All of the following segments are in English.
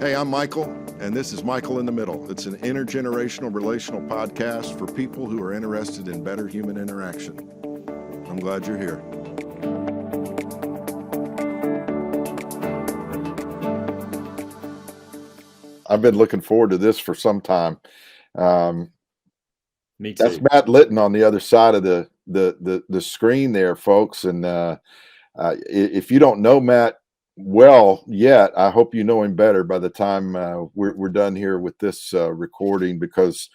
Hey, I'm Michael, and this is Michael in the Middle. It's an intergenerational relational podcast for people who are interested in better human interaction. I'm glad you're here. I've been looking forward to this for some time. Me too. That's Matt Litton on the other side of the screen there, folks. And if you don't know Matt well yet, I hope you know him better by the time we're done here with this recording, because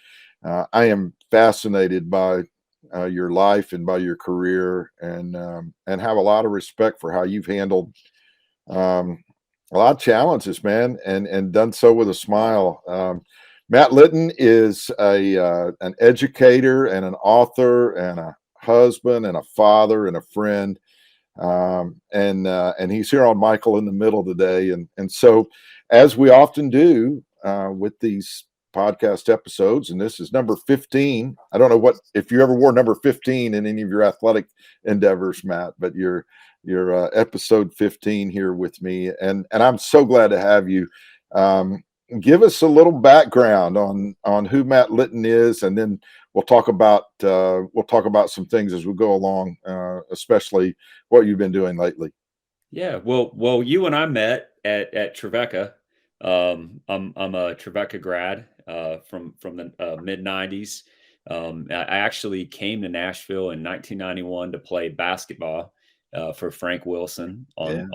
I am fascinated by your life and by your career, and have a lot of respect for how you've handled a lot of challenges, man, and done so with a smile. Matt Litton is an educator and an author and a husband and a father and a friend. And he's here on Michael in the Middle today. And so, as we often do with these podcast episodes, and this is number 15. I don't know if you ever wore number 15 in any of your athletic endeavors, Matt, but you're episode 15 here with me, and I'm so glad to have you. Give us a little background on who Matt Litton is, and then we'll talk about some things as we go along, especially what you've been doing lately. Yeah. Well, you and I met at Trevecca. I'm a Trevecca grad from the mid '90s. I actually came to Nashville in 1991 to play basketball for Frank Wilson and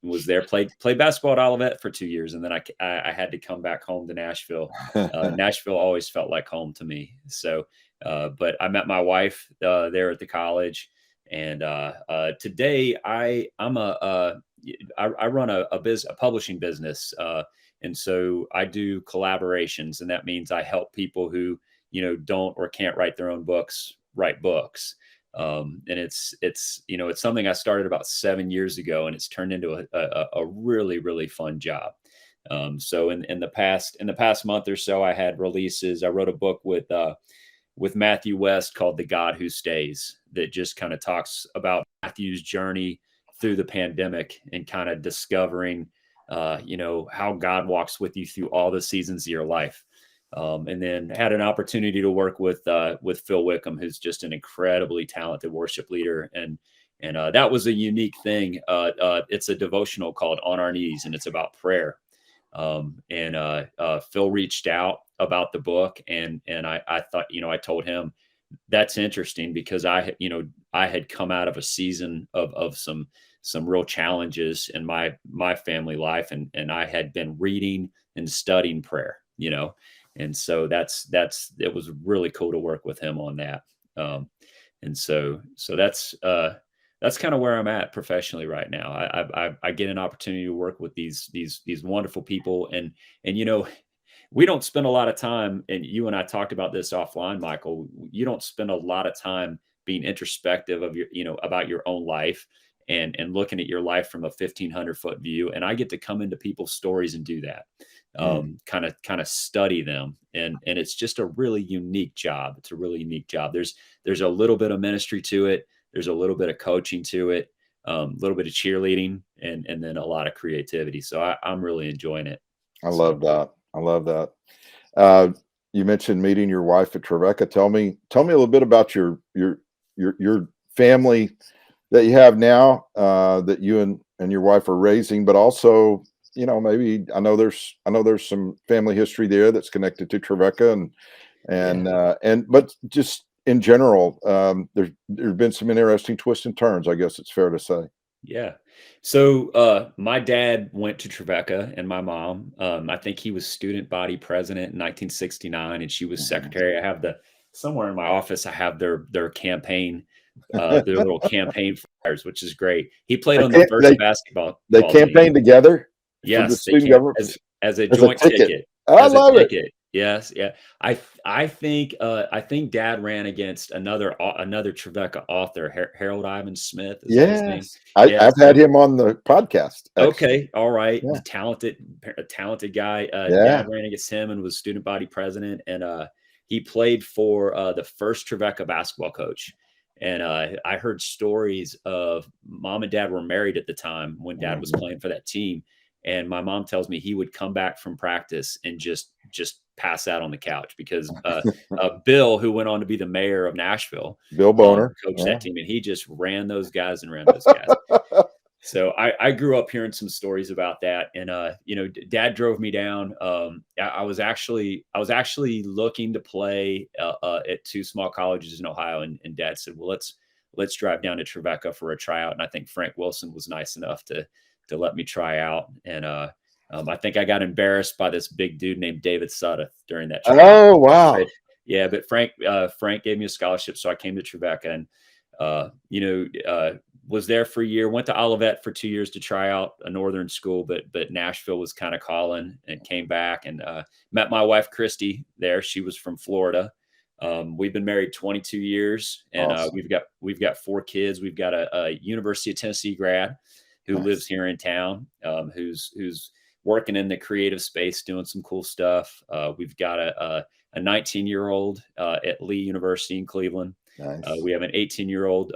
was there, played basketball at Olivet for 2 years, and then I had to come back home to Nashville. Nashville always felt like home to me. So, but I met my wife there at the college, and today I run a publishing business, and so I do collaborations, and that means I help people who don't or can't write their own books write books. And it's something I started about 7 years ago, and it's turned into a really, really fun job. So in the past month or so, I had releases. I wrote a book with Matthew West called The God Who Stays, that just kind of talks about Matthew's journey through the pandemic and kind of discovering how God walks with you through all the seasons of your life. And then had an opportunity to work with Phil Wickham, who's just an incredibly talented worship leader, and that was a unique thing. It's a devotional called On Our Knees, and it's about prayer. And Phil reached out about the book, and I thought, I told him that's interesting, because I had come out of a season of some real challenges in my family life, and I had been reading and studying prayer, and so it was really cool to work with him on that. And so that's kind of where I'm at professionally right now. I get an opportunity to work with these wonderful people, and we don't spend a lot of time, and you and I talked about this offline, Michael. You don't spend a lot of time being introspective of about your own life and looking at your life from a 1,500-foot view. And I get to come into people's stories and do that, kind of study them. And it's just a really unique job. It's a really unique job. There's a little bit of ministry to it. There's a little bit of coaching to it, a little bit of cheerleading, and then a lot of creativity. So I'm really enjoying it. I love that. You mentioned meeting your wife at Trevecca. Tell me a little bit about your family that you have now, that you and your wife are raising, but also, maybe I know there's some family history there that's connected to Trevecca, but just in general, there's been some interesting twists and turns, I guess it's fair to say. Yeah. So my dad went to Trevecca, and my mom, I think he was student body president in 1969, and she was secretary. I have somewhere in my office, I have their campaign, their little campaign flyers, which is great. He played on the first basketball. They campaigned together. Yes, for the student government as a joint ticket. I love it. Yes, yeah. I think Dad ran against another Trevecca author, Harold Ivan Smith. Is that his name? I've had him on the podcast. Actually. Okay, all right. Yeah. Talented guy. Dad ran against him and was student body president, and he played for the first Trevecca basketball coach. And I heard stories of Mom and Dad were married at the time when Dad was playing for that team. And my mom tells me he would come back from practice and just pass out on the couch because Bill, who went on to be the mayor of Nashville, Bill Boner. coached Yeah. that team, and he just ran those guys and ran those guys. So I grew up hearing some stories about that, and Dad drove me down. I was actually looking to play at two small colleges in Ohio, and Dad said, "Well, let's drive down to Trevecca for a tryout." And I think Frank Wilson was nice enough to let me try out, and I think I got embarrassed by this big dude named David Sudduth during that tryout. Oh, wow. But, yeah, but Frank gave me a scholarship, so I came to Trevecca, and was there for a year. Went to Olivet for 2 years to try out a northern school, but Nashville was kind of calling, and came back and met my wife Christy there. She was from Florida. We've been married 22 years, and Awesome. we've got 4 kids. We've got a University of Tennessee grad who Nice. lives here in town, who's working in the creative space, doing some cool stuff. We've got a 19-year-old at Lee University in Cleveland. Nice. We have an 18-year-old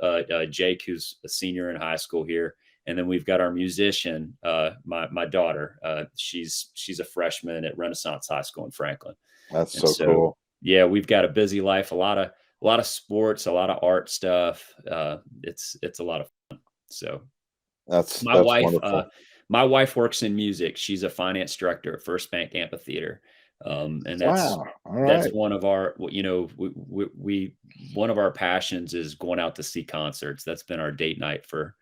Jake, who's a senior in high school here, and then we've got our musician, my daughter. She's a freshman at Renaissance High School in Franklin. That's And so cool. yeah, we've got a busy life, a lot of sports, a lot of art stuff. It's a lot of fun. So That's my wife, wonderful. my wife works in music. She's a finance director at First Bank Amphitheater, and that's Wow. All right. one of our, we one of our passions is going out to see concerts. That's been our date night for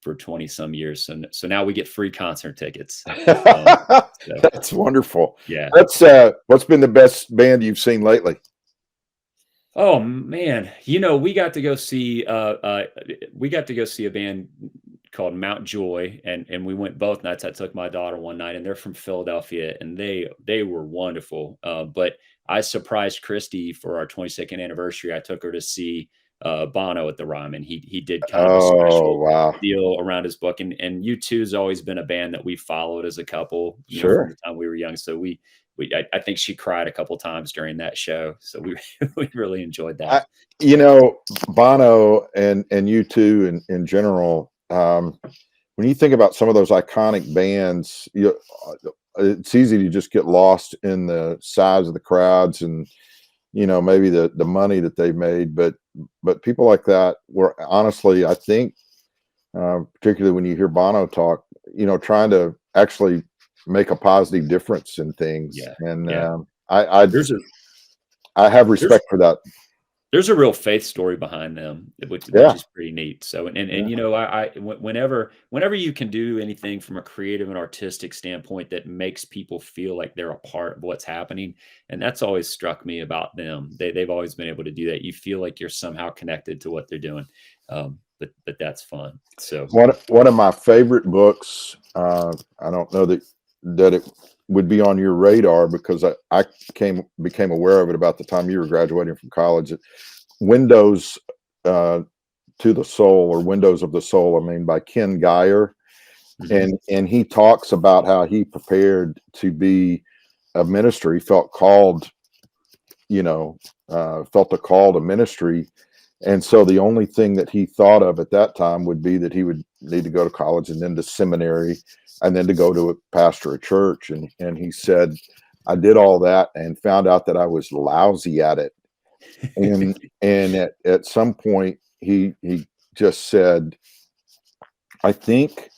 20 some years. So now we get free concert tickets. That's wonderful. Yeah. That's what's been the best band you've seen lately? Oh man, we got to go see a band called Mount Joy, and we went both nights. I took my daughter one night, and they're from Philadelphia, and they were wonderful. But I surprised Christy for our 22nd anniversary. I took her to see Bono at the Ryman. He did kind of a Oh, special wow. deal around his book, and U2's always been a band that we followed as a couple, Sure. from the time we were young. So I think she cried a couple times during that show. So we we really enjoyed that. Bono and U2 in general, when you think about some of those iconic bands, it's easy to just get lost in the size of the crowds and maybe the money that they've made, but people like that were honestly, I think, particularly when you hear Bono talk, trying to actually make a positive difference in things. Yeah. And Yeah. I There's have respect for that. a real faith story behind them, which Yeah. is pretty neat. So, and Yeah. whenever you can do anything from a creative and artistic standpoint that makes people feel like they're a part of what's happening, and that's always struck me about them. They've always been able to do that. You feel like you're somehow connected to what they're doing. But that's fun. So One of my favorite books, I don't know that it would be on your radar because I became aware of it about the time you were graduating from college. Windows to the Soul, or Windows of the Soul, by Ken Geyer. And he talks about how he prepared to be a minister. He felt called, felt a call to ministry. And so the only thing that he thought of at that time would be that he would need to go to college and then to seminary and then to go to a pastor a church. And he said, I did all that and found out that I was lousy at it. And at some point he just said, I think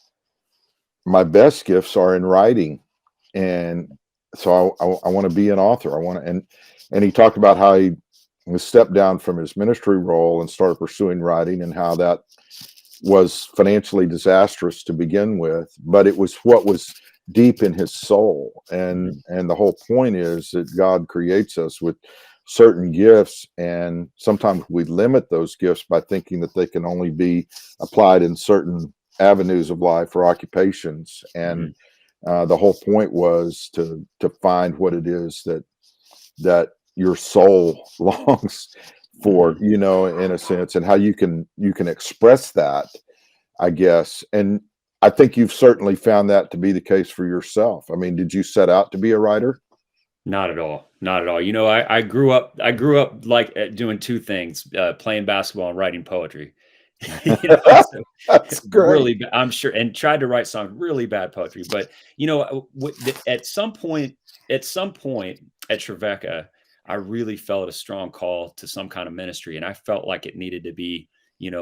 my best gifts are in writing. And so I want to be an author. And he talked about how he stepped down from his ministry role and started pursuing writing, and how that was financially disastrous to begin with, but it was what was deep in his soul. And the whole point is that God creates us with certain gifts, and sometimes we limit those gifts by thinking that they can only be applied in certain avenues of life or occupations. And the whole point was to find what it is that your soul longs for, in a sense, and how you can express that, I guess. And I think you've certainly found that to be the case for yourself. Did you set out to be a writer? Not at all. Not at all. I grew up like doing two things, playing basketball and writing poetry. So That's great. I'm sure, and tried to write some really bad poetry. But at some point at Trevecca, I really felt a strong call to some kind of ministry, and I felt like it needed to be,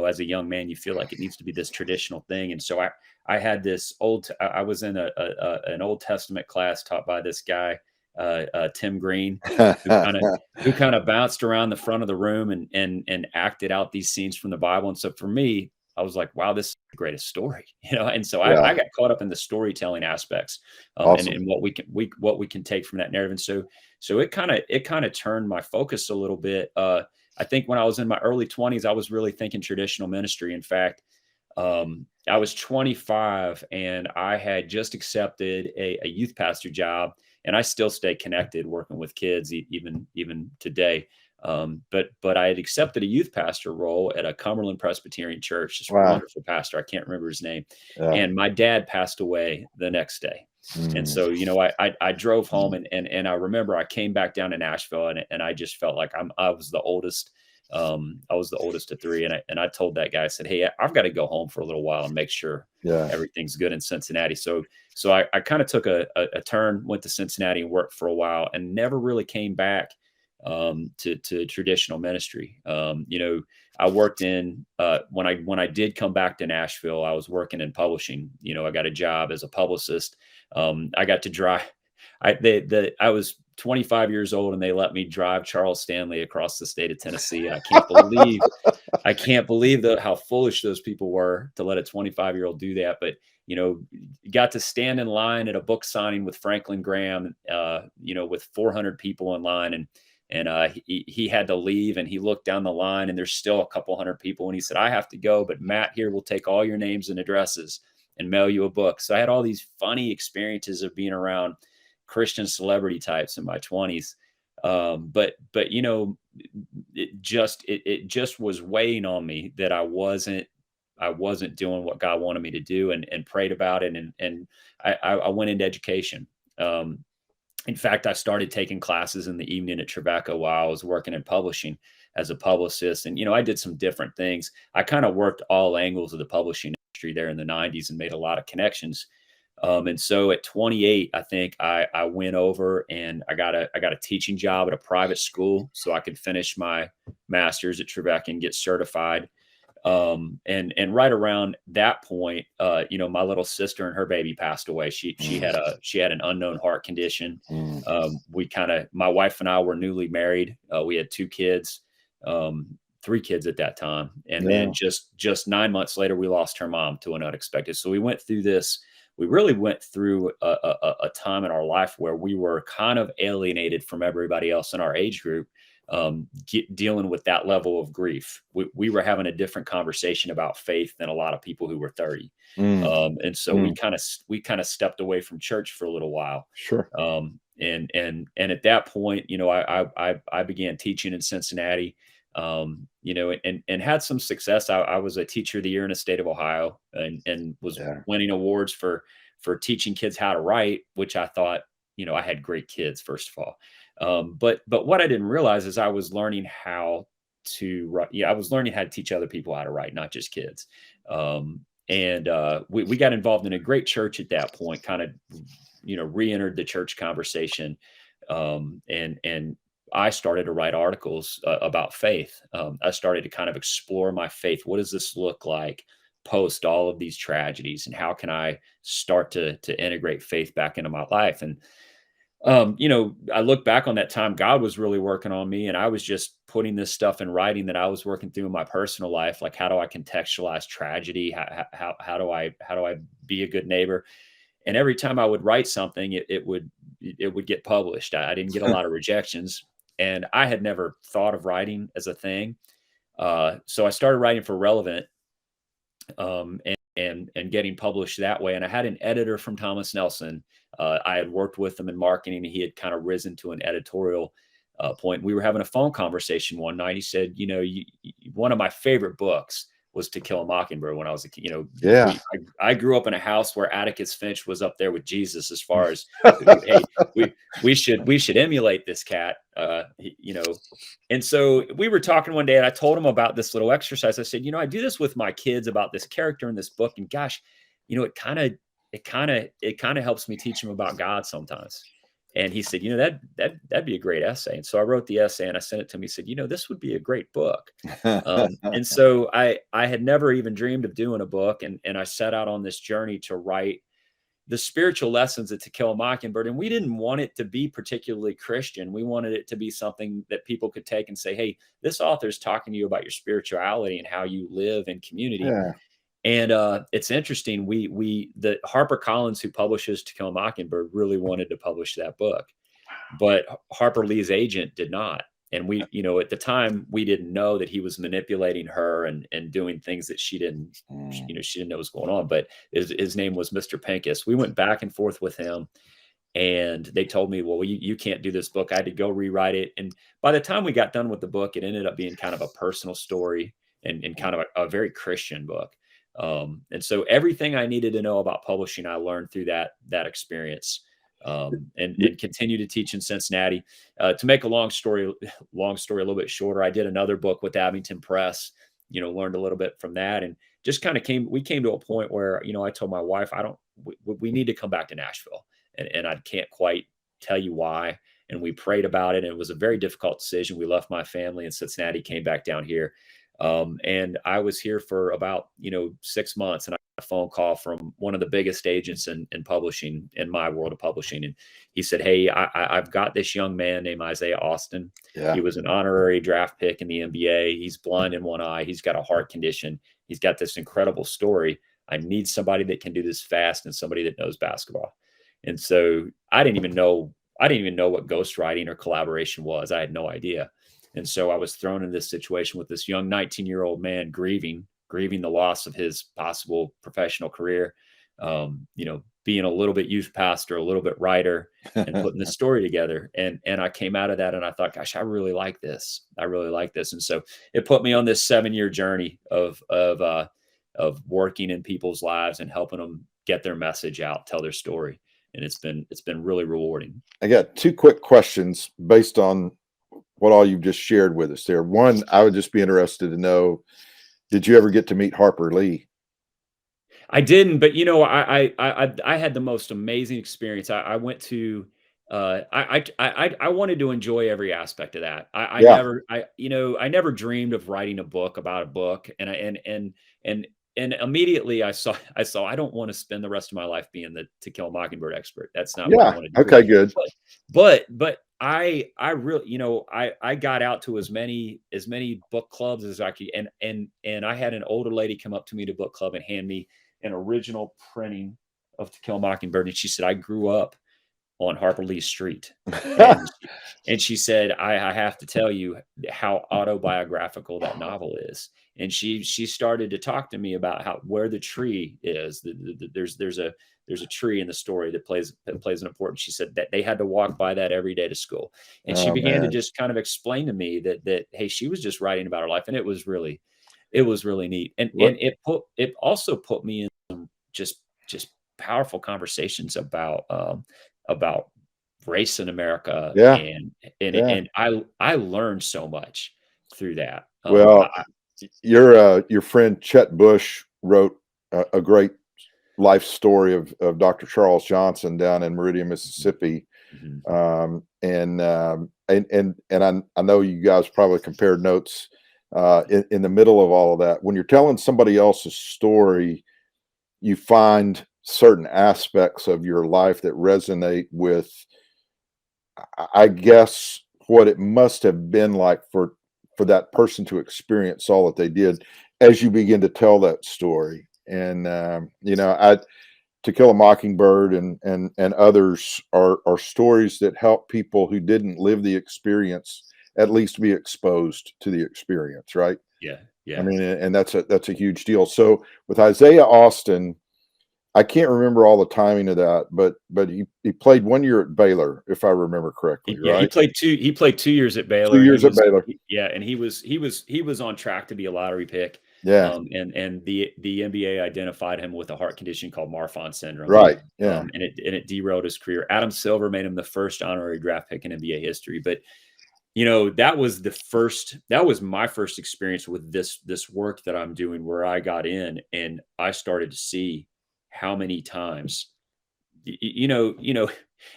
as a young man, you feel like it needs to be this traditional thing. And so I had this I was in an Old Testament class taught by this guy, Tim Green, who kind of bounced around the front of the room and acted out these scenes from the Bible. And so for me, I was like, wow, this is the greatest story, And so I Yeah. got caught up in the storytelling aspects, Awesome. and what we can take from that narrative. And so it kind of turned my focus a little bit. I think when I was in my early 20s, I was really thinking traditional ministry. In fact, I was 25 and I had just accepted a youth pastor job, and I still stay connected working with kids even today. But I had accepted a youth pastor role at a Cumberland Presbyterian church. This Wow. wonderful pastor, I can't remember his name, Yeah. and my dad passed away the next day. And Mm. so, I drove home, and I remember I came back down to Nashville, and I just felt like I was the oldest. I was the oldest of three, and I told that guy, I said, "Hey, I've got to go home for a little while and make sure Yeah. everything's good in Cincinnati." So I kind of took a turn, went to Cincinnati and worked for a while, and never really came back to traditional ministry. I worked in when I did come back to Nashville, I was working in publishing. I got a job as a publicist. I got to drive. I was 25 years old, and they let me drive Charles Stanley across the state of Tennessee, and I can't believe how foolish those people were to let a 25-year-old do that. But got to stand in line at a book signing with Franklin Graham, with 400 people in line, and he had to leave, and he looked down the line, and there's still a couple hundred people, and he said, "I have to go, but Matt here will take all your names and addresses and mail you a book." So I had all these funny experiences of being around Christian celebrity types in my 20s. But it just was weighing on me that I wasn't doing what God wanted me to do, and prayed about it, and I went into education. Um, in fact, I started taking classes in the evening at Tribeca while I was working in publishing as a publicist. And, I did some different things. I kind of worked all angles of the publishing industry there in the 90s and made a lot of connections. And so at 28, I think I went over and I got a teaching job at a private school so I could finish my master's at Tribeca and get certified. And right around that point, my little sister and her baby passed away. She Mm. had an unknown heart condition. Mm. My wife and I were newly married. We had two kids, 3 kids at that time. And then Yeah. just 9 months later, we lost her mom to an unexpected. So we went through this. We really went through a time in our life where we were kind of alienated from everybody else in our age group, dealing with that level of grief. We were having a different conversation about faith than a lot of people who were 30. Mm. And so Mm. we kind of stepped away from church for a little while. Sure. And at that point, I began teaching in Cincinnati, and had some success. I was a teacher of the year in the state of Ohio, and was Yeah. winning awards for teaching kids how to write, which I thought, I had great kids, first of all. But what I didn't realize is I was learning how to write. Yeah, I was learning how to teach other people how to write, not just kids. And we got involved in a great church at that point, kind of, re-entered the church conversation. And I started to write articles about faith. I started to kind of explore my faith. What does this look like post all of these tragedies, and how can I start to integrate faith back into my life? And I look back on that time, God was really working on me, and I was just putting this stuff in writing that I was working through in my personal life. Like, how do I contextualize tragedy? How do I be a good neighbor? And every time I would write something, it would get published. I didn't get a lot of rejections, and I had never thought of writing as a thing. So I started writing for Relevant, and getting published that way. And I had an editor from Thomas Nelson. I had worked with him in marketing, and he had kind of risen to an editorial point. We were having a phone conversation one night. He said, one of my favorite books was To Kill a Mockingbird when I was a kid. Yeah. I grew up in a house where Atticus Finch was up there with Jesus as far as, hey, we should emulate this cat, And so we were talking one day, and I told him about this little exercise. I said, I do this with my kids about this character in this book, and gosh, it kind of helps me teach them about God sometimes. And he said, that'd be a great essay. And so I wrote the essay and I sent it to him. He said, this would be a great book. And so I had never even dreamed of doing a book, and I set out on this journey to write the spiritual lessons of To Kill a Mockingbird. And we didn't want it to be particularly Christian. We wanted it to be something that people could take and say, hey, this author's talking to you about your spirituality and how you live in community. Yeah. And it's interesting. The HarperCollins, who publishes To Kill a Mockingbird, really wanted to publish that book, but Harper Lee's agent did not. And we, at the time, we didn't know that he was manipulating her and doing things that she didn't know was going on. But his name was Mr. Pincus. We went back and forth with him, and they told me, well, you can't do this book. I had to go rewrite it. And by the time we got done with the book, it ended up being kind of a personal story and kind of a very Christian book. And so everything I needed to know about publishing, I learned through that experience, and continue to teach in Cincinnati. To make a long story a little bit shorter, I did another book with Abingdon Press, learned a little bit from that, and just kind of came to a point where, I told my wife, we need to come back to Nashville, and I can't quite tell you why. And we prayed about it, and it was a very difficult decision. We left my family in Cincinnati, came back down here. And I was here for about, 6 months, and I got a phone call from one of the biggest agents in publishing, in my world of publishing. And he said, hey, I've got this young man named Isaiah Austin. Yeah. He was an honorary draft pick in the NBA. He's blind in one eye. He's got a heart condition. He's got this incredible story. I need somebody that can do this fast and somebody that knows basketball. And so I didn't even know what ghostwriting or collaboration was. I had no idea. And so I was thrown in this situation with this young 19-year-old man grieving the loss of his possible professional career, being a little bit youth pastor, a little bit writer, and putting this story together. And I came out of that and I thought, gosh, I really like this. And so it put me on this 7-year journey of working in people's lives and helping them get their message out, tell their story. And it's been really rewarding. I got 2 quick questions based on what all you've just shared with us there. One, I would just be interested to know, did you ever get to meet Harper Lee? I didn't, but I had the most amazing experience. I went to, I wanted to enjoy every aspect of that. I never dreamed of writing a book about a book, and immediately I saw I don't want to spend the rest of my life being the To Kill a Mockingbird expert. That's not what I want to do. Okay, good. But I really, I got out to as many book clubs as I could, and I had an older lady come up to me to book club and hand me an original printing of To Kill a Mockingbird, and she said, I grew up on Harper Lee Street. And she said, I have to tell you how autobiographical that novel is. And she started to talk to me about where the tree is. There's a tree in the story that plays an important. She said that they had to walk by that every day to school. And she began to just kind of explain to me that hey, she was just writing about her life, and it was really neat. And it also put me in some just powerful conversations about race in America. And I learned so much through that. Your friend Chet Bush wrote a great life story of Dr. Charles Johnson down in Meridian, Mississippi. Mm-hmm. And I know you guys probably compared notes in the middle of all of that. When you're telling somebody else's story, you find certain aspects of your life that resonate with, I guess, what it must have been like for that person to experience all that they did as you begin to tell that story. And To Kill a Mockingbird and others are stories that help people who didn't live the experience at least be exposed to the experience, right? Yeah. I mean, and that's a huge deal. So with Isaiah Austin, I can't remember all the timing of that, but he played 1 year at Baylor, if I remember correctly, right? He played 2 years at Baylor. 2 years at Baylor. Yeah, and he was on track to be a lottery pick. Yeah. And the NBA identified him with a heart condition called Marfan syndrome, Right. Yeah. and it derailed his career. Adam Silver made him the first honorary draft pick in NBA history. But that was my first experience with this work that I'm doing, where I got in and I started to see how many times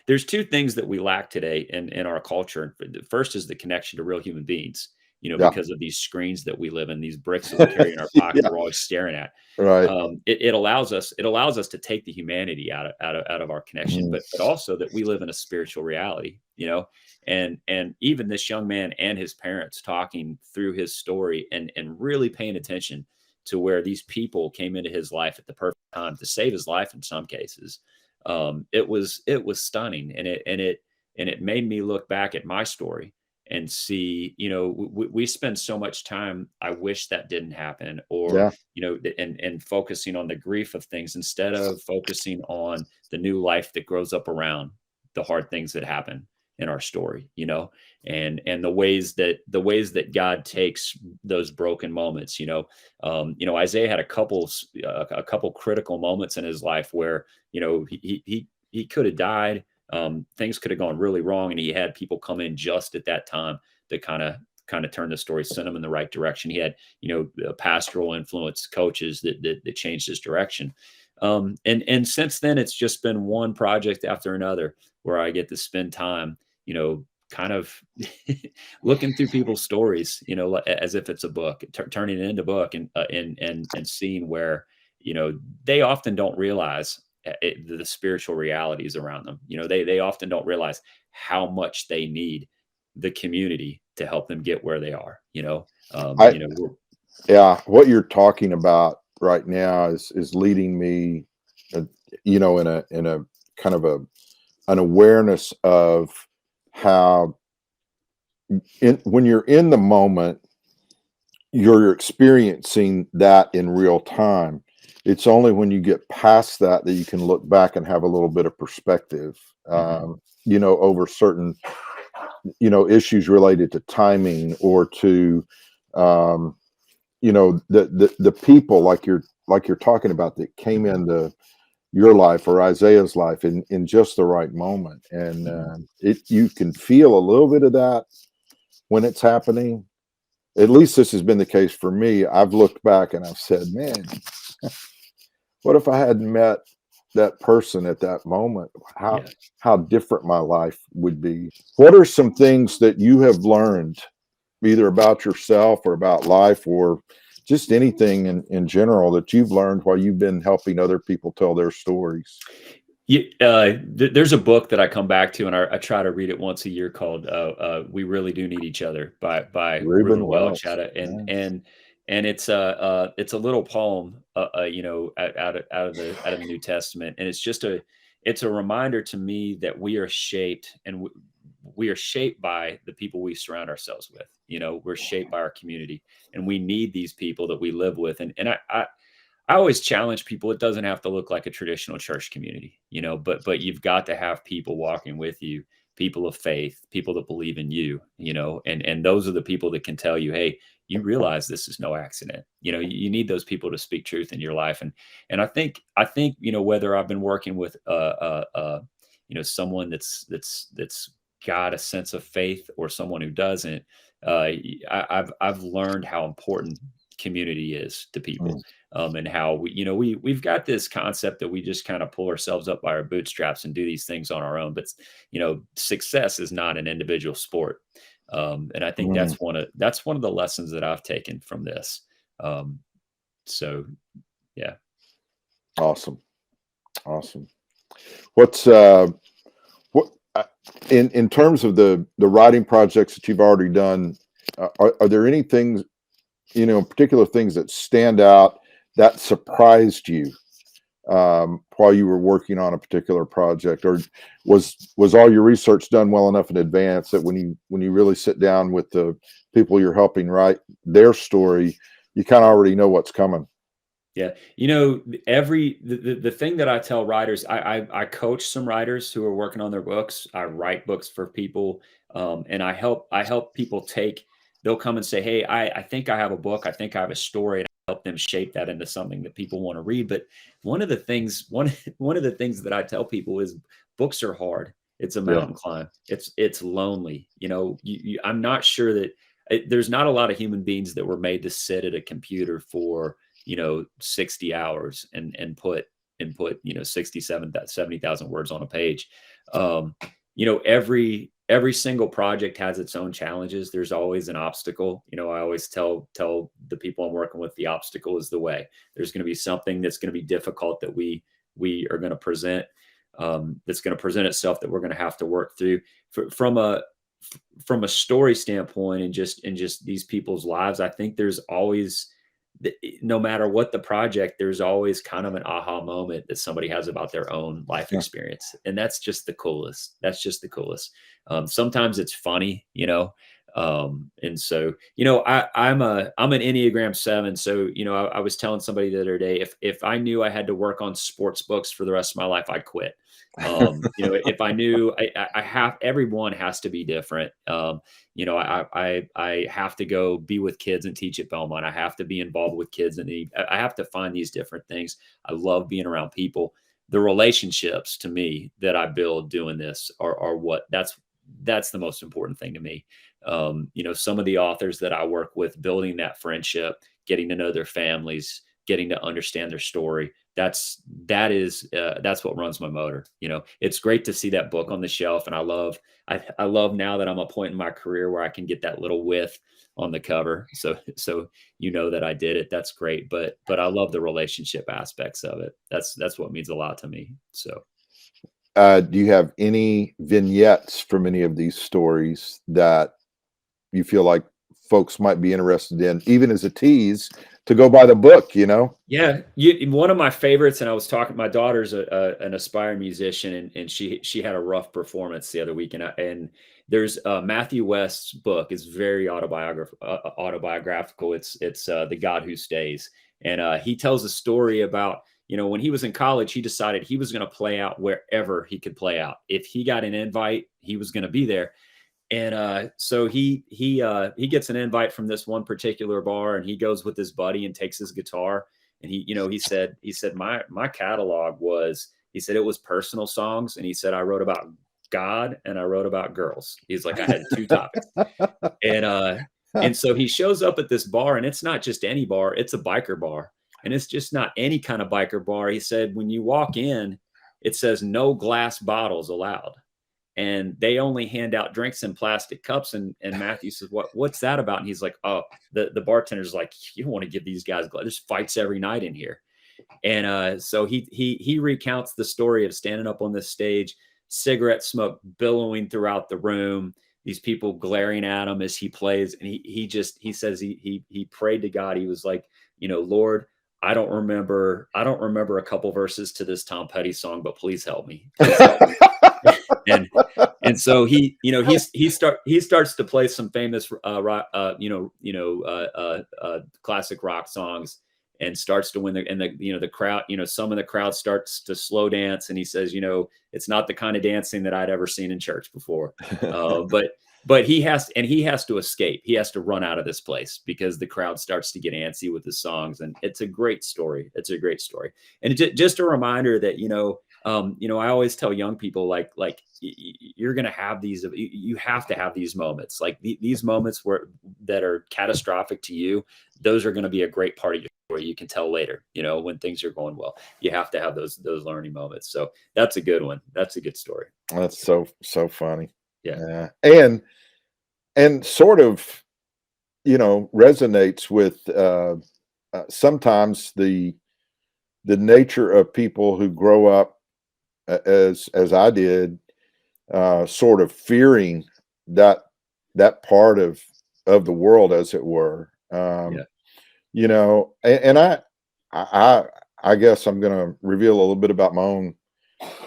there's two things that we lack today in our culture. The first is the connection to real human beings, Yeah. because of these screens that we live in, these bricks that we carry in our pocket that Yeah. we're always staring at. Right. It allows us to take the humanity out of our connection, Mhm. but also that we live in a spiritual reality, and even this young man and his parents talking through his story and really paying attention to where these people came into his life at the perfect time to save his life in some cases. It was stunning, and it made me look back at my story and see, we spend so much time. I wish that didn't happen, or Yeah. and focusing on the grief of things instead of focusing on the new life that grows up around the hard things that happen in our story, and the ways that God takes those broken moments. Isaiah had a couple critical moments in his life where he could have died. Things could have gone really wrong, and he had people come in just at that time to kind of turn the story, send him in the right direction. He had pastoral influence coaches that changed his direction. And since then, it's just been one project after another where I get to spend time, kind of looking through people's stories, as if it's a book, turning it into a book, and seeing where they often don't realize the spiritual realities around them. They often don't realize how much they need the community to help them get where they are. I Yeah, what you're talking about right now is leading me, uh, in a kind of an awareness of how when you're in the moment, you're experiencing that in real time. It's only when you get past that that you can look back and have a little bit of perspective, Mhm. over certain, issues related to timing or to, um, the people like you're talking about that came Mhm. into your life or Isaiah's life in just the right moment, and Mhm. you can feel a little bit of that when it's happening. At least this has been the case for me. I've looked back and I've said, man, what if I hadn't met that person at that moment? How Yeah. how different my life would be. What are some things that you have learned, either about yourself or about life, or just anything in general, that you've learned while you've been helping other people tell their stories? Yeah, there's a book that I come back to, and I try to read it once a year, called "We Really Do Need Each Other" by Ruben Ruben Welch, Welch. and Yeah. it's a little poem, out of the New Testament, and it's a reminder to me that we are shaped, and we are shaped by the people we surround ourselves with. We're shaped by our community, and we need these people that we live with, and I always challenge people. It doesn't have to look like a traditional church community, but you've got to have people walking with you, people of faith, people that believe in you, and those are the people that can tell you, hey, you realize this is no accident. You need those people to speak truth in your life. And I think, whether I've been working with someone that's got a sense of faith, or someone who doesn't, I've learned how important community is to Mm. people, and how we've got this concept that we just kind of pull ourselves up by our bootstraps and do these things on our own. But success is not an individual sport, and I think Mm. that's one of the lessons that I've taken from this. Um, so yeah. Awesome. Awesome. What's what in terms of the writing projects that you've already done, are there any things, particular things that stand out that surprised you, while you were working on a particular project, or was all your research done well enough in advance that when you really sit down with the people you're helping write their story, you kind of already know what's coming? Yeah, the thing that I tell writers, I coach some writers who are working on their books. I write books for people, and I help people take. They'll come and say, "Hey, I think I have a book. I think I have a story." help them shape that into something that people want to read. But one of the things that I tell people is books are hard. It's a Yeah. mountain climb. It's lonely. I'm not sure that there's not a lot of human beings that were made to sit at a computer for 60 hours and put 70,000 words on a page. Every single project has its own challenges. There's always an obstacle. I always tell the people I'm working with, the obstacle is the way. There's going to be something that's going to be difficult that we are going to present, that's going to present itself, that we're going to have to work through. From a story standpoint, and just these people's lives, I think there's always, no matter what the project, there's always kind of an aha moment that somebody has about their own life experience. And that's just the coolest. Sometimes it's funny, and so, I'm an Enneagram 7. So, I was telling somebody the other day, if I knew I had to work on sports books for the rest of my life, I'd quit. If I knew everyone has to be different. I have to go be with kids and teach at Belmont. I have to be involved with kids, and I have to find these different things. I love being around people. The relationships, to me, that I build doing this are what that's the most important thing to me. Some of the authors that I work with, building that friendship, getting to know their families, getting to understand their story. That's what runs my motor. It's great to see that book on the shelf. And I love now that I'm a point in my career where I can get that little width on the cover. So that I did it. That's great. But I love the relationship aspects of it. That's what means a lot to me. So. Do you have any vignettes from any of these stories that you feel like folks might be interested in, even as a tease to go buy the book? Yeah, one of my favorites, and I was talking, my daughter's an aspiring musician, and she had a rough performance the other week, and there's Matthew West's book is very autobiographical. It's The God Who Stays, and he tells a story about, when he was in college, he decided he was going to play out wherever he could play out. If he got an invite, he was going to be there. And so he gets an invite from this one particular bar, and he goes with his buddy and takes his guitar. And he said my catalog was, he said, it was personal songs. And he said, I wrote about God and I wrote about girls. He's like, I had two topics. And so he shows up at this bar, and it's not just any bar, it's a biker bar. And it's just not any kind of biker bar. He said, when you walk in, it says no glass bottles allowed. And they only hand out drinks in plastic cups. And Matthew says, what's that about? And he's like, oh, the bartender's like, you don't want to give these guys, there's fights every night in here. And so he recounts the story of standing up on this stage, cigarette smoke billowing throughout the room, these people glaring at him as he plays. And he says he prayed to God. He was like, Lord, I don't remember a couple verses to this Tom Petty song, but please help me. Please help me. And so he starts to play some famous classic rock songs, and starts to win the crowd, some of the crowd starts to slow dance, and he says, it's not the kind of dancing that I'd ever seen in church before. But he has to escape. He has to run out of this place because the crowd starts to get antsy with his songs. And it's a great story. And just a reminder that, I always tell young people, like you're going to have these, you have to have these moments, like these moments that are catastrophic to you. Those are going to be a great part of your story. You can tell later, when things are going well. You have to have those learning moments. So that's a good one. That's a good story. That's so funny. Yeah. And sort of, resonates with sometimes the nature of people who grow up as I did, sort of fearing that part of the world, as it were. And I guess I'm going to reveal a little bit about my own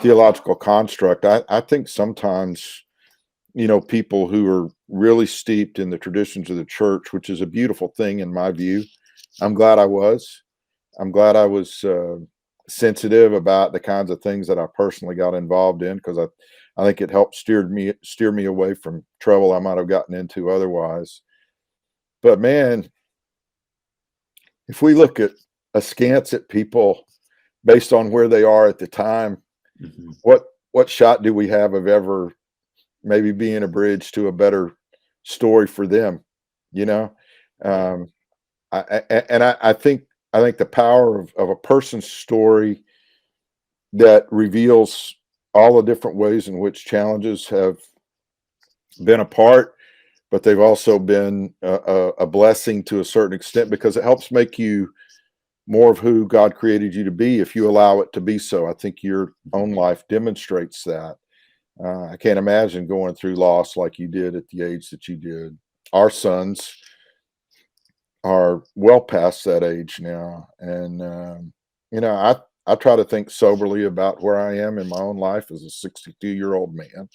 theological construct. I think sometimes, people who are really steeped in the traditions of the church, which is a beautiful thing in my view. I'm glad I was sensitive about the kinds of things that I personally got involved in, because I think it helped steer me away from trouble I might have gotten into otherwise. But man, if we look at askance at people based on where they are at the time, Mhm. what shot do we have of ever maybe being a bridge to a better story for them? You know, Yeah. um, I think the power of a person's story that reveals all the different ways in which challenges have been a part, but they've also been a blessing to a certain extent because it helps make you more of who God created you to be if you allow it to be so. I think your Mhm. own life demonstrates that. I can't imagine going through loss like you did at the age that you did. Our sons are well past that age now, and you know, I try to think soberly about where I am in my own life as a 62-year-old man,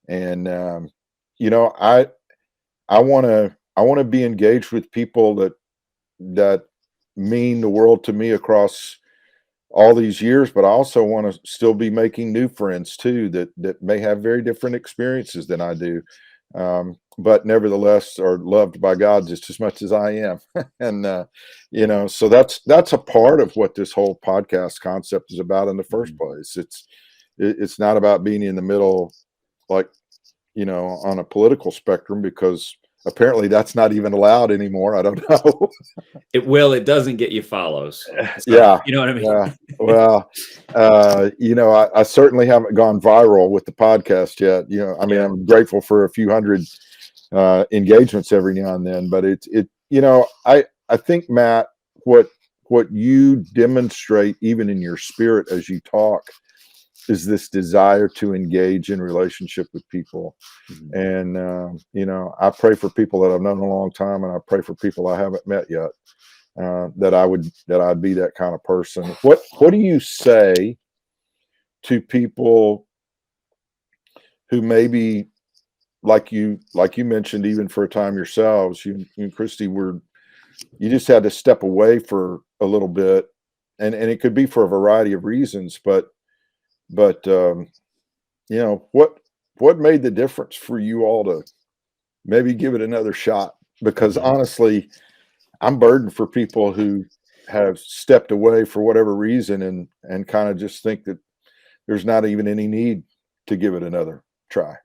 and you know, I want to be engaged with people that mean the world to me across all these years, but I also want to still be making new friends too that may have very different experiences than I do, but nevertheless are loved by God just as much as I am. And you know, so that's a part of what this whole podcast concept is about in the first Mhm. place. It's not about being in the middle, like, you know, on a political spectrum, because apparently that's not even allowed anymore. I don't know. It doesn't get you follows. So, Yeah, you know what I yeah. mean? Well, you know, I certainly haven't gone viral with the podcast yet. You know, I mean, Yeah. I'm grateful for a few hundred engagements every now and then, but you know, I think, Matt, what what you demonstrate even in your spirit as you talk is this desire to engage in relationship with people. Mhm. And you know, I pray for people that I've known a long time, and I pray for people I haven't met yet, that I'd be that kind of person. What do you say to people who maybe, like you mentioned, even for a time yourselves, you and Christy were, you just had to step away for a little bit, and it could be for a variety of reasons, but you know, what made the difference for you all to maybe give it another shot? Because Mhm. honestly, I'm burdened for people who have stepped away for whatever reason and kind of just think that there's not even any need to give it another try.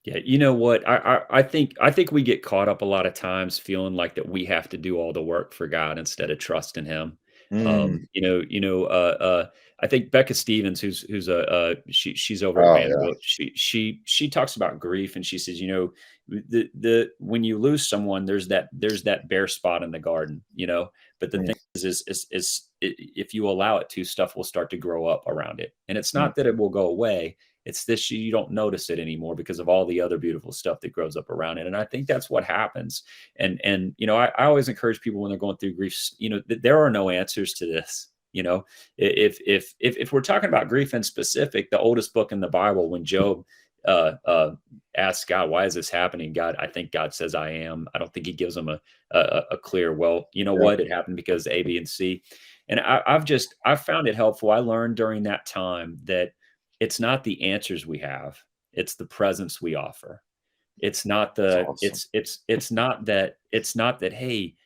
Yeah, you know what? I think we get caught up a lot of times feeling like that we have to do all the work for God instead of trusting Him. Mm. I think Becca Stevens, who's she's over at Oh yeah. Vanderbilt. She talks about grief, and she says, the when you lose someone, there's that bare spot in the garden, But the Mm, thing if you allow it to, stuff will start to grow up around it, and it's mm, not that it will go away. It's this, you don't notice it anymore because of all the other beautiful stuff that grows up around it. And I think that's what happens. And I always encourage people when they're going through grief, there are no answers to this. If we're talking about grief in specific, the oldest book in the Bible, when Job asks God, why is this happening? God, I think God says I am. I don't think he gives him a clear, well, you know yeah. what? It happened because A, B, and C. And I've found it helpful. I learned during that time that it's not the answers we have, it's the presence we offer. It's not That's the awesome. it's not that, hey,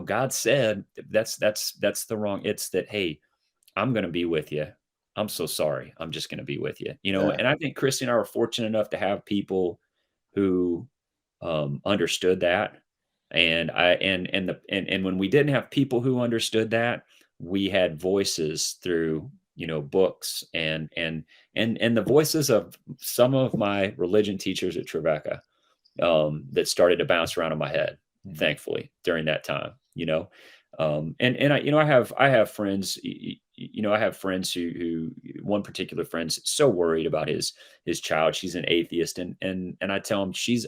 God said that's the wrong. It's that, hey, I'm going to be with you. I'm so sorry. I'm just going to be with you. Yeah. And I think Christy and I were fortunate enough to have people who understood that. And I and when we didn't have people who understood that, we had voices through, books and the voices of some of my religion teachers at Trevecca, that started to bounce around in my head, Mhm. thankfully, during that time, and I have friends, I have friends who one particular friend's so worried about his child. She's an atheist, and I tell him she's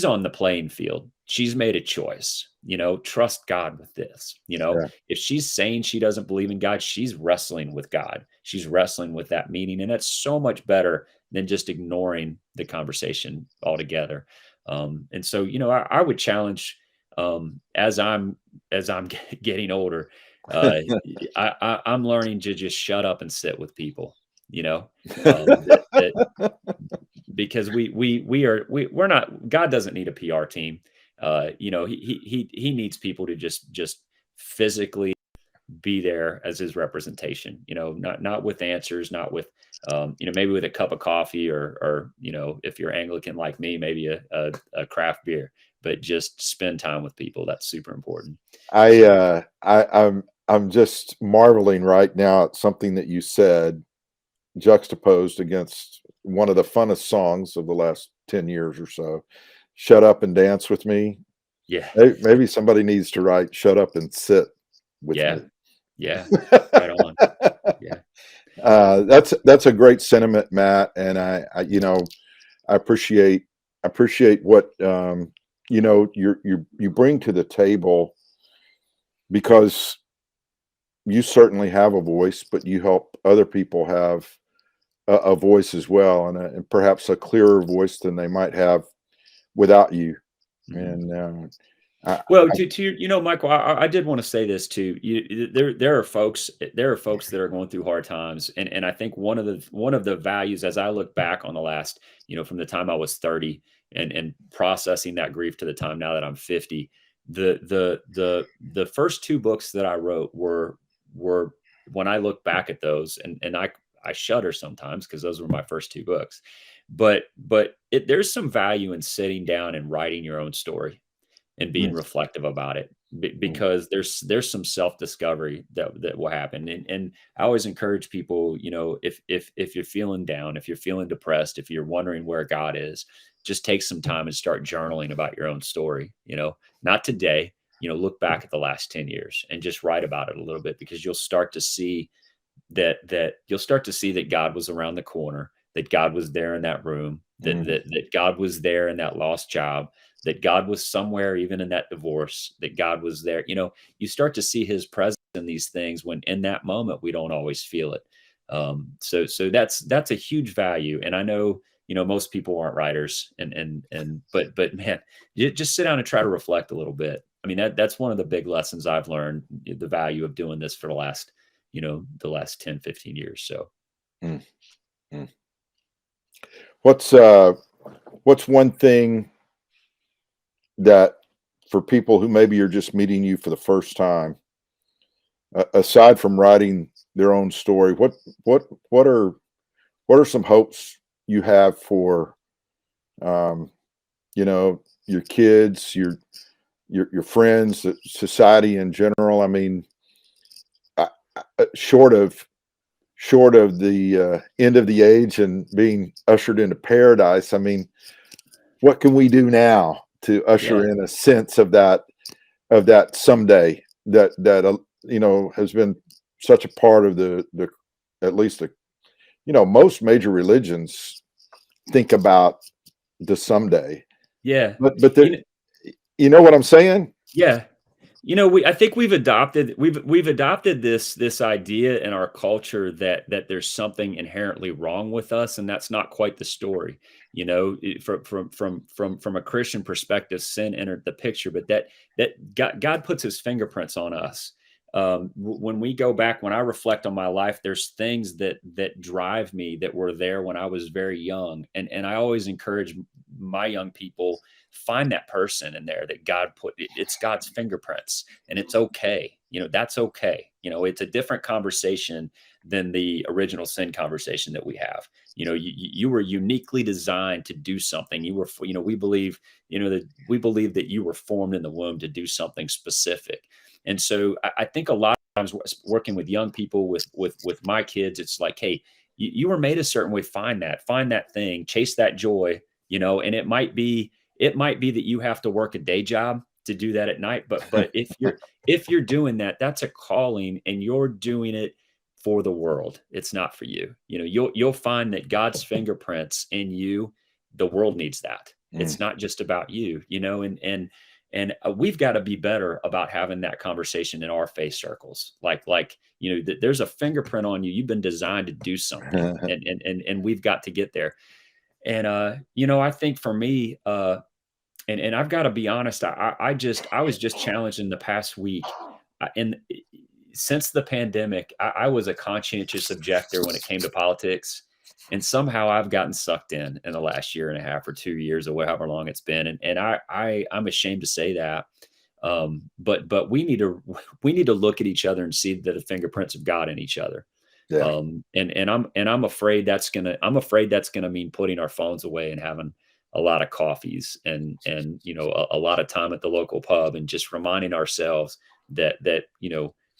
on the playing field. She's made a choice, trust God with this. Yeah. If she's saying she doesn't believe in God, she's wrestling with God. She's wrestling with that meaning. And that's so much better than just ignoring the conversation altogether. And so, I would challenge, as I'm getting older, uh, I'm learning to just shut up and sit with people, that because we're not, God doesn't need a PR team. He needs people to just physically be there as his representation, not with answers, not with, maybe with a cup of coffee or, if you're Anglican like me, maybe a craft beer, but just spend time with people. That's super important. So, I'm just marveling right now at something that you said, juxtaposed against one of the funnest songs of the last 10 years or so. Shut Up and Dance with Me. yeah, Maybe somebody needs to write Shut Up and Sit with yeah, Me. yeah, right on. Yeah. That's a great sentiment, Matt, and I appreciate what you bring to the table, because you certainly have a voice, but you help other people have a voice as well, and perhaps a clearer voice than they might have without you. Mhm. And I, Well, Michael, I did want to say this too. There are folks, that are going through hard times, and I think one of the values, as I look back on the last, from the time I was 30 and processing that grief to the time now that I'm 50, the first two books that I wrote were when I look back at those, and I shudder sometimes because those were my first two books, but there's some value in sitting down and writing your own story and being mm, reflective about it, mm, because there's some self-discovery that will happen. And I always encourage people, if you're feeling down, if you're feeling depressed, if you're wondering where God is, just take some time and start journaling about your own story. Not today, look back at the last 10 years and just write about it a little bit, because you'll start to see that God was around the corner, that God was there in that room, that mm, that that God was there in that lost job, that God was somewhere even in that divorce, that God was there. You start to see his presence in these things when in that moment we don't always feel it. So that's a huge value. And I know, most people aren't writers, but man, you just sit down and try to reflect a little bit. I mean, that's one of the big lessons I've learned, the value of doing this for the last 10, 15 years. So, mm, mm. What's one thing that, for people who maybe are just meeting you for the first time, aside from writing their own story, what what are what are some hopes you have for, um, your kids, your friends, society in general? I mean, I, short of the end of the age and being ushered into paradise, I mean, what can we do now to yeah, usher in a sense of that someday that has been such a part of the at least most major religions think about the someday, yeah, but you know, you know what I'm saying? yeah. I think we've adopted this idea in our culture that there's something inherently wrong with us, and that's not quite the story. From a Christian perspective, sin entered the picture, but that God puts His fingerprints on us. When we go back, when I reflect on my life, there's things that drive me that were there when I was very young, and I always encourage my young people, find that person in there that God put. It's God's fingerprints, and it's okay. That's okay. It's a different conversation than the original sin conversation that we have. You were uniquely designed to do something. You were, we believe that you were formed in the womb to do something specific. And so I think a lot of times, working with young people, with my kids, it's like, hey, you were made a certain way. Find that thing, chase that joy. And it might be that you have to work a day job to do that at night, but if you're doing that, that's a calling, and you're doing it for the world. It's not for you. You'll find that God's fingerprints in you. The world needs that. Mm, It's not just about you. And we've got to be better about having that conversation in our faith circles. There's a fingerprint on you. You've been designed to do something, and we've got to get there. And I think for me, and I've got to be honest, I was just challenged in the past week. And since the pandemic, I was a conscientious objector when it came to politics, and somehow I've gotten sucked in the last year and a half or 2 years, or however long it's been. And I'm ashamed to say that. But we need to we need to look at each other and see the fingerprints of God in each other. Yeah. I'm afraid that's gonna mean putting our phones away and having a lot of coffees and a lot of time at the local pub and just reminding ourselves that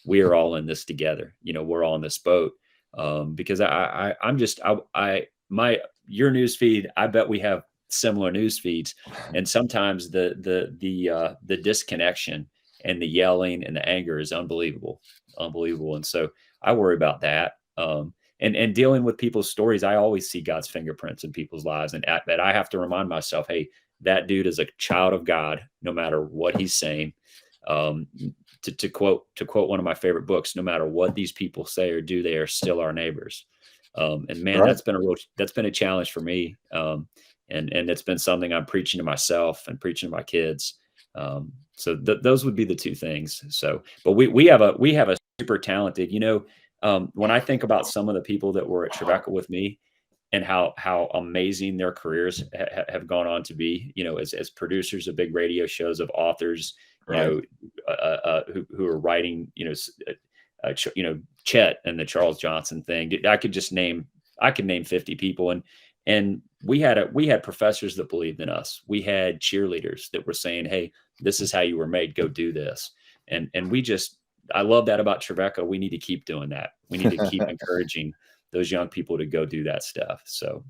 we are all in this together. We're all in this boat. Because I'm just I my your news feed, I bet we have similar news feeds, and sometimes the disconnection and the yelling and the anger is unbelievable. And so I worry about that. And dealing with people's stories, I always see God's fingerprints in people's lives, and that I have to remind myself, hey, that dude is a child of God, no matter what he's saying. Um, to quote one of my favorite books, no matter what these people say or do, they are still our neighbors. And man, Right. that's been a challenge for me. And it's been something I'm preaching to myself and preaching to my kids. So those would be the two things. So, but we have a super talented, when I think about some of the people that were at Tribeca with me and how amazing their careers have gone on to be, as producers of big radio shows, of authors, Right. who are writing, Chet and the Charles Johnson thing. I could name 50 people, and we had professors that believed in us. We had cheerleaders that were saying, "Hey, this is how you were made. Go do this." And I love that about Tribeca. We need to keep doing that. We need to keep encouraging those young people to go do that stuff. So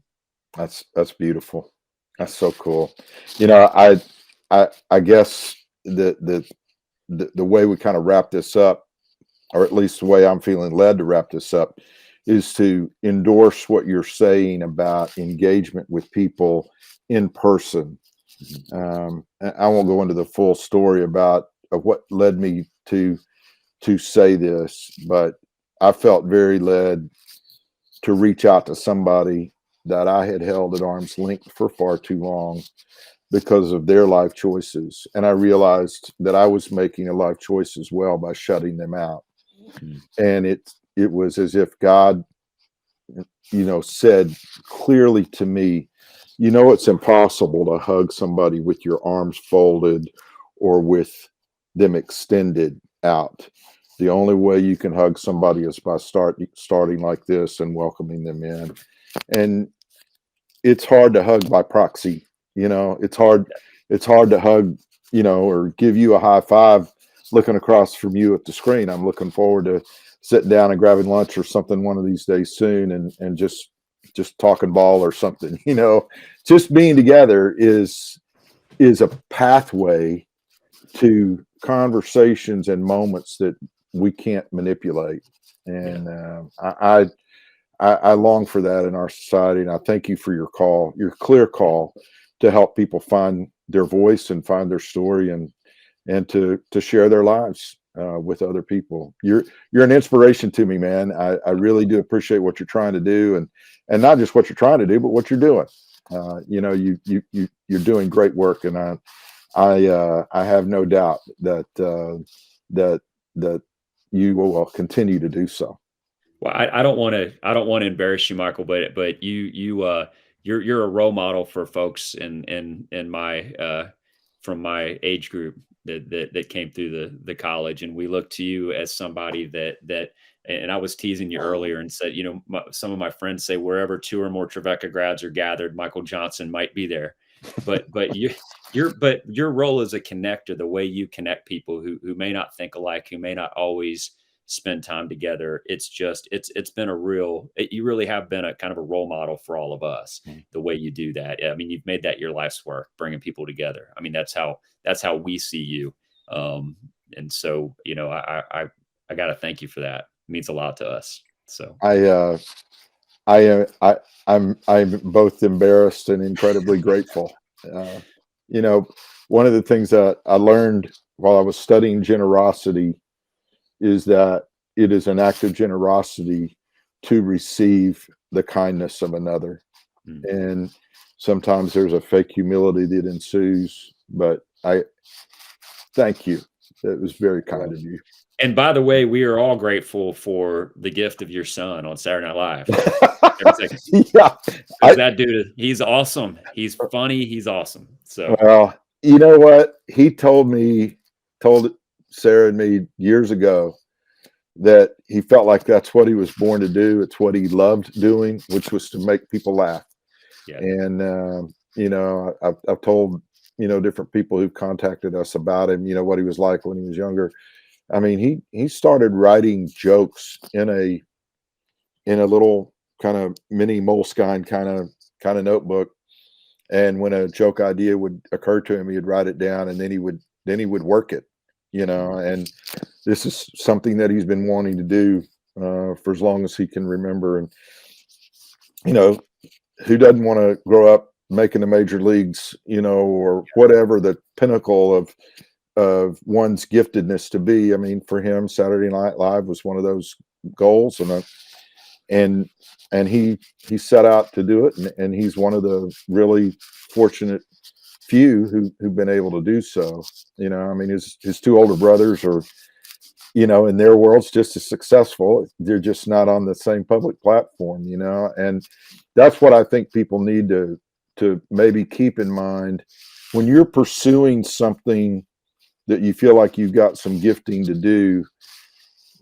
That's beautiful. yeah. That's so cool. I guess the way we kind of wrap this up, or at least the way I'm feeling led to wrap this up, is to endorse what you're saying about engagement with people in person. I won't go into the full story of what led me to say this, but I felt very led to reach out to somebody that I had held at arm's length for far too long because of their life choices. And I realized that I was making a life choice as well by shutting them out. And it was as if God, said clearly to me, it's impossible to hug somebody with your arms folded or with them extended out. The only way you can hug somebody is by starting like this and welcoming them in. And it's hard to hug by proxy. It's hard to hug, or give you a high five looking across from you at the screen. I'm looking forward to sitting down and grabbing lunch or something one of these days soon and just talking ball or something. Just being together is a pathway to conversations and moments that we can't manipulate. And I long for that in our society. And I thank you for your clear call to help people find their voice and find their story and to share their lives with other people. You're an inspiration to me, man. I really do appreciate what you're trying to do, and not just what you're trying to do, but what you're doing. You're doing great work, and I have no doubt that you will continue to do so. Well, I don't want to embarrass you, Michael, but you're a role model for folks in my from my age group that came through the college, and we look to you as somebody that. And I was teasing you earlier and said, some of my friends say wherever two or more Tribeca grads are gathered, Michael Johnson might be there. But your role as a connector, the way you connect people who may not think alike, who may not always spend time together, it's been you really have been a kind of a role model for all of us, the way you do that. I mean, you've made that your life's work, bringing people together. I mean, that's how we see you. And so, I got to thank you for that. It means a lot to us. So I'm both embarrassed and incredibly grateful. One of the things that I learned while I was studying generosity is that it is an act of generosity to receive the kindness of another. And sometimes there's a fake humility that ensues, but I thank you. It was very kind of you. And by the way, we are all grateful for the gift of your son on Saturday Night Live. Yeah, that dude, he's awesome. He's funny. He's awesome. So, well, you know what? He told me told Sarah and me years ago that he felt like that's what he was born to do. It's what he loved doing, which was to make people laugh. Yeah. And I've told different people who've contacted us about him, what he was like when he was younger. I mean, he started writing jokes in a little kind of mini Moleskine kind of notebook. And when a joke idea would occur to him, he'd write it down, and then he would work it, and this is something that he's been wanting to do for as long as he can remember. And who doesn't want to grow up making the major leagues, or whatever the pinnacle of one's giftedness to be. I mean, for him, Saturday Night Live was one of those goals, and he set out to do it, and he's one of the really fortunate few who've been able to do so. I mean, his two older brothers are, in their worlds just as successful. They're just not on the same public platform, and that's what I think people need to maybe keep in mind when you're pursuing something that you feel like you've got some gifting to do.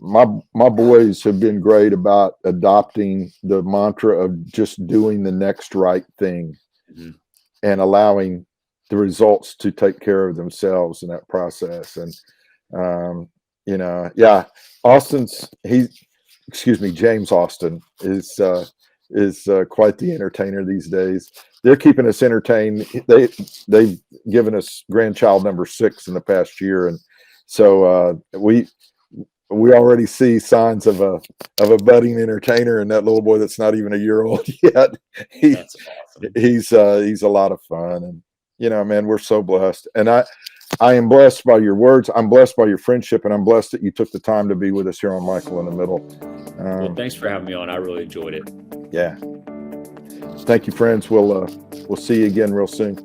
My boys have been great about adopting the mantra of just doing the next right thing, and allowing the results to take care of themselves in that process. And James Austin is quite the entertainer these days. They're keeping us entertained. They've given us grandchild number 6 in the past year, and so we already see signs of a budding entertainer, and that little boy that's not even a year old yet. That's awesome. He's a lot of fun, and man, we're so blessed. And I am blessed by your words. I'm blessed by your friendship, and I'm blessed that you took the time to be with us here on Michael in the Middle. Well, thanks for having me on. I really enjoyed it. Yeah. Thank you, friends. We'll see you again real soon.